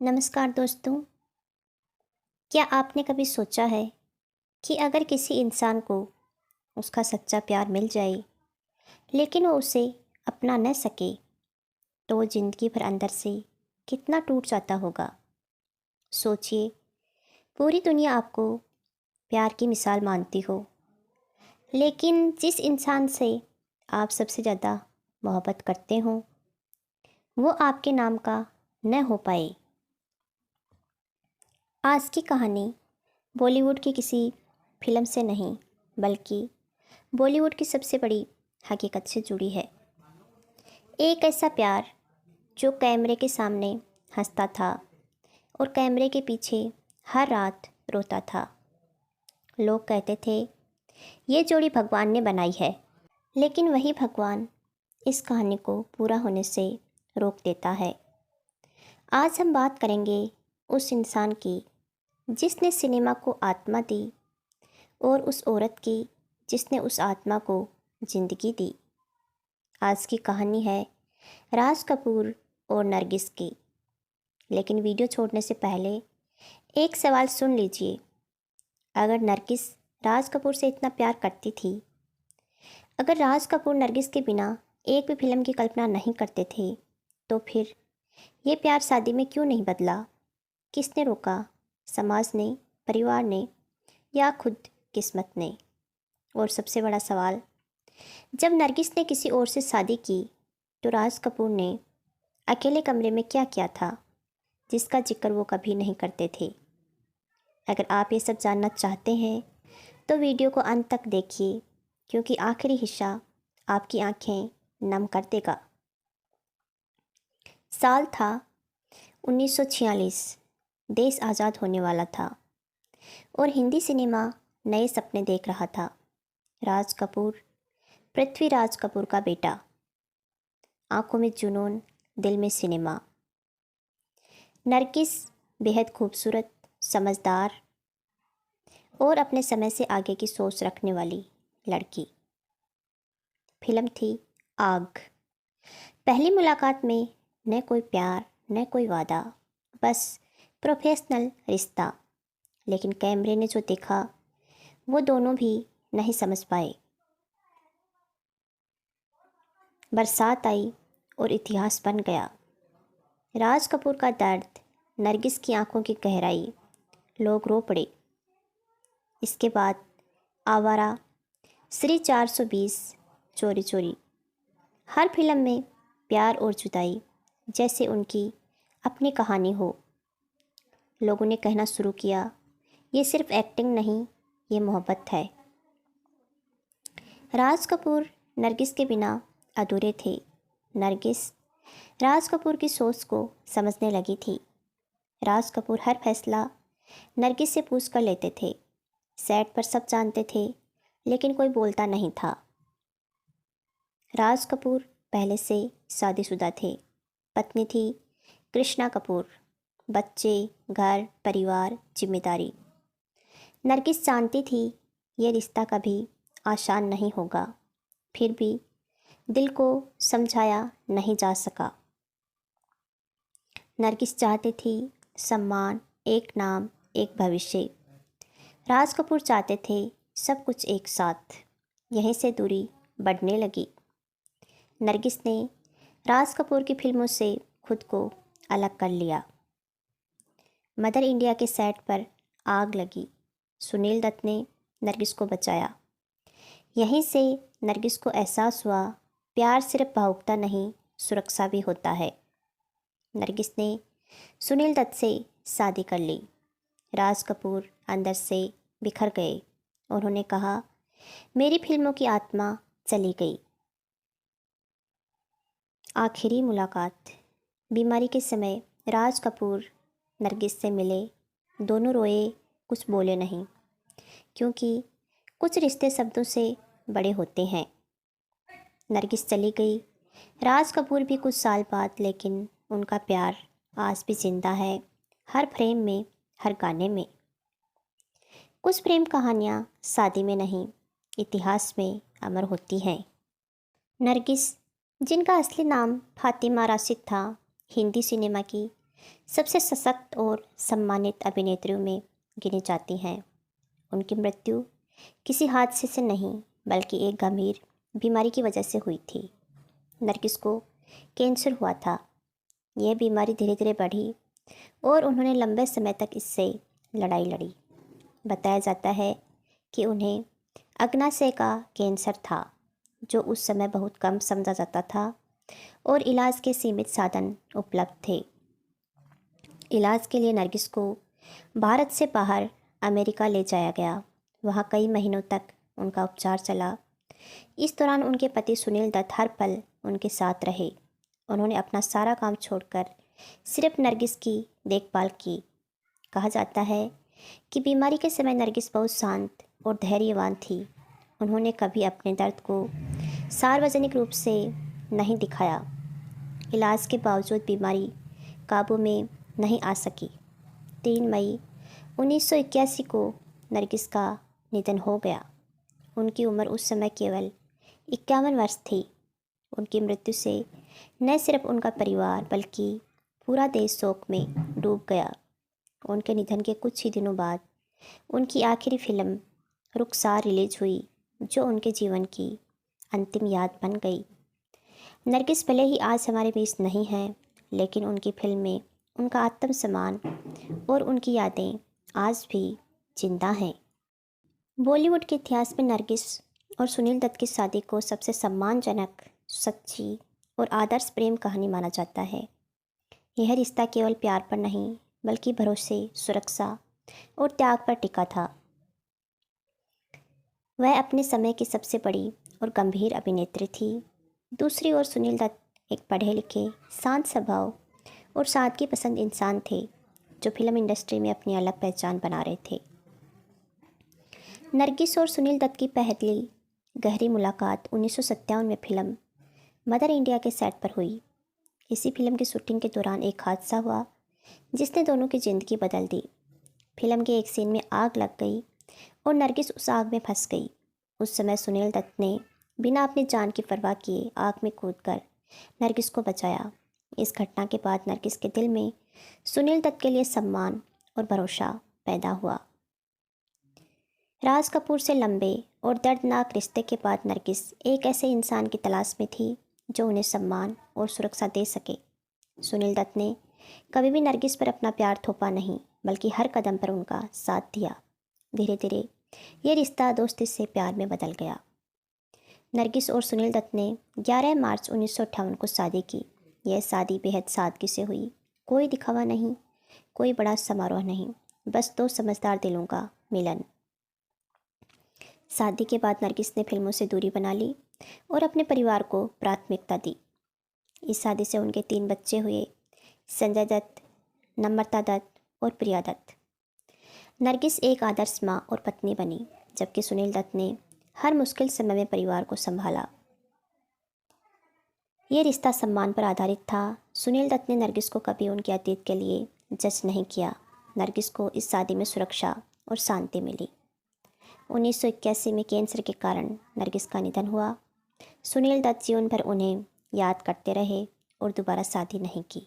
नमस्कार दोस्तों। क्या आपने कभी सोचा है कि अगर किसी इंसान को उसका सच्चा प्यार मिल जाए लेकिन वो उसे अपना न सके तो वो ज़िंदगी भर अंदर से कितना टूट जाता होगा। सोचिए, पूरी दुनिया आपको प्यार की मिसाल मानती हो, लेकिन जिस इंसान से आप सबसे ज़्यादा मोहब्बत करते हो वो आपके नाम का न हो पाए। आज की कहानी बॉलीवुड की किसी फिल्म से नहीं, बल्कि बॉलीवुड की सबसे बड़ी हकीकत से जुड़ी है। एक ऐसा प्यार जो कैमरे के सामने हंसता था और कैमरे के पीछे हर रात रोता था। लोग कहते थे ये जोड़ी भगवान ने बनाई है, लेकिन वही भगवान इस कहानी को पूरा होने से रोक देता है। आज हम बात करेंगे उस इंसान की जिसने सिनेमा को आत्मा दी और उस औरत की जिसने उस आत्मा को जिंदगी दी। आज की कहानी है राज कपूर और नरगिस की। लेकिन वीडियो छोड़ने से पहले एक सवाल सुन लीजिए। अगर नरगिस राज कपूर से इतना प्यार करती थी, अगर राज कपूर नरगिस के बिना एक भी फिल्म की कल्पना नहीं करते थे, तो फिर ये प्यार शादी में क्यों नहीं बदला? किसने रोका? समाज ने, परिवार ने, या खुद किस्मत ने? और सबसे बड़ा सवाल, जब नरगिस ने किसी और से शादी की तो राज कपूर ने अकेले कमरे में क्या किया था जिसका जिक्र वो कभी नहीं करते थे? अगर आप ये सब जानना चाहते हैं तो वीडियो को अंत तक देखिए, क्योंकि आखिरी हिस्सा आपकी आंखें नम कर देगा। साल था 1946। देश आज़ाद होने वाला था और हिंदी सिनेमा नए सपने देख रहा था। राज कपूर, पृथ्वीराज कपूर का बेटा, आंखों में जुनून, दिल में सिनेमा। नरगिस बेहद खूबसूरत, समझदार और अपने समय से आगे की सोच रखने वाली लड़की। फिल्म थी आग। पहली मुलाकात में न कोई प्यार, न कोई वादा, बस प्रोफेशनल रिश्ता। लेकिन कैमरे ने जो देखा वो दोनों भी नहीं समझ पाए। बरसात आई और इतिहास बन गया। राज कपूर का दर्द, नरगिस की आंखों की गहराई, लोग रो पड़े। इसके बाद आवारा, श्री 420, चोरी चोरी। हर फिल्म में प्यार और जुदाई जैसे उनकी अपनी कहानी हो। लोगों ने कहना शुरू किया, ये सिर्फ एक्टिंग नहीं, ये मोहब्बत है। राज कपूर नरगिस के बिना अधूरे थे। नरगिस राज कपूर की सोच को समझने लगी थी। राज कपूर हर फैसला नरगिस से पूछ कर लेते थे। सेट पर सब जानते थे, लेकिन कोई बोलता नहीं था। राज कपूर पहले से शादीशुदा थे। पत्नी थी कृष्णा कपूर, बच्चे, घर, परिवार, जिम्मेदारी। नरगिस जानती थी ये रिश्ता कभी आसान नहीं होगा, फिर भी दिल को समझाया नहीं जा सका। नरगिस चाहती थी सम्मान, एक नाम, एक भविष्य। राज कपूर चाहते थे सब कुछ एक साथ। यहीं से दूरी बढ़ने लगी। नरगिस ने राज कपूर की फिल्मों से खुद को अलग कर लिया। मदर इंडिया के सेट पर आग लगी। सुनील दत्त ने नरगिस को बचाया। यहीं से नरगिस को एहसास हुआ, प्यार सिर्फ भावुकता नहीं, सुरक्षा भी होता है। नरगिस ने सुनील दत्त से शादी कर ली। राज कपूर अंदर से बिखर गए। उन्होंने कहा, मेरी फिल्मों की आत्मा चली गई। आखिरी मुलाकात। बीमारी के समय राज कपूर नरगिस से मिले। दोनों रोए, कुछ बोले नहीं, क्योंकि कुछ रिश्ते शब्दों से बड़े होते हैं। नरगिस चली गई, राज कपूर भी कुछ साल बाद, लेकिन उनका प्यार आज भी जिंदा है, हर फ्रेम में, हर गाने में। कुछ प्रेम कहानियाँ शादी में नहीं, इतिहास में अमर होती हैं। नरगिस, जिनका असली नाम फातिमा राशिद था, हिंदी सिनेमा की सबसे सशक्त और सम्मानित अभिनेत्रियों में गिनी जाती हैं। उनकी मृत्यु किसी हादसे से नहीं बल्कि एक गंभीर बीमारी की वजह से हुई थी। नरगिस को कैंसर हुआ था। यह बीमारी धीरे धीरे बढ़ी और उन्होंने लंबे समय तक इससे लड़ाई लड़ी। बताया जाता है कि उन्हें अग्नाशय का कैंसर था, जो उस समय बहुत कम समझा जाता था और इलाज के सीमित साधन उपलब्ध थे। इलाज के लिए नरगिस को भारत से बाहर अमेरिका ले जाया गया। वहाँ कई महीनों तक उनका उपचार चला। इस दौरान उनके पति सुनील दत्त हर पल उनके साथ रहे। उन्होंने अपना सारा काम छोड़कर सिर्फ नरगिस की देखभाल की। कहा जाता है कि बीमारी के समय नरगिस बहुत शांत और धैर्यवान थी। उन्होंने कभी अपने दर्द को सार्वजनिक रूप से नहीं दिखाया। इलाज के बावजूद बीमारी काबू में नहीं आ सकी। 3 मई 1981 को नरगिस का निधन हो गया। उनकी उम्र उस समय केवल 51 वर्ष थी। उनकी मृत्यु से न सिर्फ उनका परिवार बल्कि पूरा देश शोक में डूब गया। उनके निधन के कुछ ही दिनों बाद उनकी आखिरी फिल्म रुखसार रिलीज हुई, जो उनके जीवन की अंतिम याद बन गई। नरगिस भले ही आज हमारे बीच नहीं हैं, लेकिन उनकी फिल्म में उनका आत्मसम्मान और उनकी यादें आज भी जिंदा हैं। बॉलीवुड के इतिहास में नरगिस और सुनील दत्त की शादी को सबसे सम्मानजनक, सच्ची और आदर्श प्रेम कहानी माना जाता है। यह रिश्ता केवल प्यार पर नहीं बल्कि भरोसे, सुरक्षा और त्याग पर टिका था। वह अपने समय की सबसे बड़ी और गंभीर अभिनेत्री थी। दूसरी ओर सुनील दत्त एक पढ़े लिखे, शांत स्वभाव और सादगी पसंद इंसान थे, जो फिल्म इंडस्ट्री में अपनी अलग पहचान बना रहे थे। नरगिस और सुनील दत्त की पहली गहरी मुलाकात 1957 में फिल्म मदर इंडिया के सेट पर हुई। इसी फिल्म की शूटिंग के दौरान एक हादसा हुआ जिसने दोनों की ज़िंदगी बदल दी। फिल्म के एक सीन में आग लग गई और नरगिस उस आग में फंस गई। उस समय सुनील दत्त ने बिना अपनी जान की परवाह किए आग में कूदकर नरगिस को बचाया। इस घटना के बाद नरगिस के दिल में सुनील दत्त के लिए सम्मान और भरोसा पैदा हुआ। राज कपूर से लंबे और दर्दनाक रिश्ते के बाद नरगिस एक ऐसे इंसान की तलाश में थी जो उन्हें सम्मान और सुरक्षा दे सके। सुनील दत्त ने कभी भी नरगिस पर अपना प्यार थोपा नहीं, बल्कि हर कदम पर उनका साथ दिया। धीरे धीरे ये रिश्ता दोस्ती से प्यार में बदल गया। नरगिस और सुनील दत्त ने 11 मार्च 1958 को शादी की। यह शादी बेहद सादगी से हुई। कोई दिखावा नहीं, कोई बड़ा समारोह नहीं, बस 2 समझदार दिलों का मिलन। शादी के बाद नरगिस ने फिल्मों से दूरी बना ली और अपने परिवार को प्राथमिकता दी। इस शादी से उनके 3 बच्चे हुए, संजय दत्त, नम्रता दत्त और प्रिया दत्त। नरगिस एक आदर्श माँ और पत्नी बनी, जबकि सुनील दत्त ने हर मुश्किल समय में परिवार को संभाला। ये रिश्ता सम्मान पर आधारित था। सुनील दत्त ने नरगिस को कभी उनके अतीत के लिए जज नहीं किया। नरगिस को इस शादी में सुरक्षा और शांति मिली। 1981 में कैंसर के कारण नरगिस का निधन हुआ। सुनील दत्त जीवन भर उन्हें याद करते रहे और दोबारा शादी नहीं की।